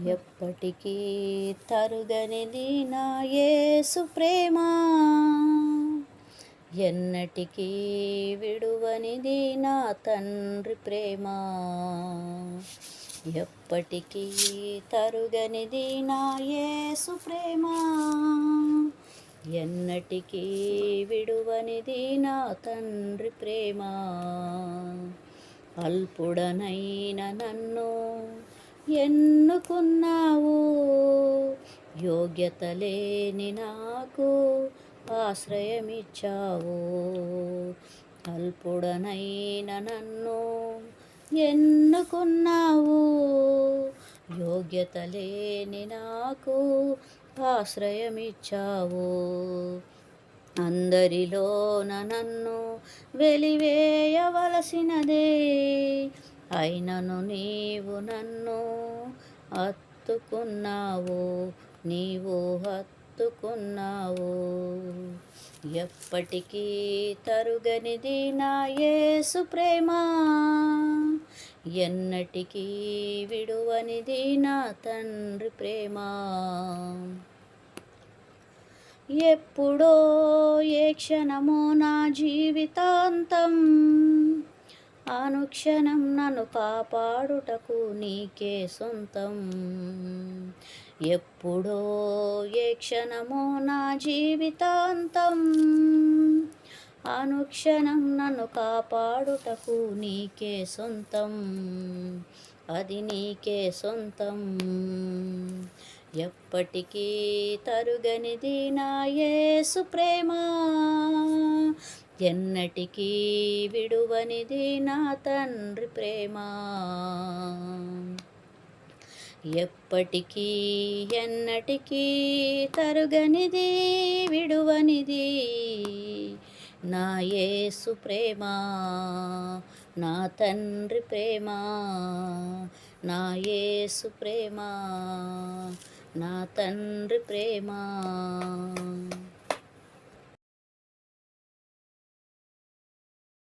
ఎప్పటికీ తరుగనిది నా యేసు ప్రేమ, ఎన్నటికీ విడువనిది నా తండ్రి ప్రేమ. ఎప్పటికీ తరుగనిది నా యేసు ప్రేమ, ఎన్నటికీ విడువనిది నా తండ్రి ప్రేమ. అల్పుడనైన నన్ను ఎన్నుకున్నావు, యోగ్యత లేని నాకు ఆశ్రయమిచ్చావు. అల్పుడనైన నన్ను ఎన్నుకున్నావు, యోగ్యత లేని నాకు ఆశ్రయమిచ్చావు. అందరిలోన నన్ను వెలివేయవలసినదే, అయినను నీవు నన్ను హత్తుకున్నావు, నీవు హత్తుకున్నావు. ఎప్పటికీ తరుగనిది నా యేసు ప్రేమ, ఎన్నటికీ విడువనిది నా తండ్రి ప్రేమ. ఎప్పుడో ఏ క్షణమో నా జీవితాంతం, అనుక్షణం నన్ను కాపాడుటకు నీకే సొంతం. ఎప్పుడో ఏ క్షణమో నా జీవితాంతం, అనుక్షణం నన్ను కాపాడుటకు నీకే సొంతం, అది నీకే సొంతం. ఎప్పటికీ తరుగనిది నా యేసు ప్రేమ, ఎన్నటికీ విడువనిది నా తండ్రి ప్రేమ. ఎప్పటికీ ఎన్నటికీ తరుగనిది విడువనిది నా యేసు ప్రేమ, నా తండ్రి ప్రేమ, నా యేసు ప్రేమ, నా తండ్రి ప్రేమ.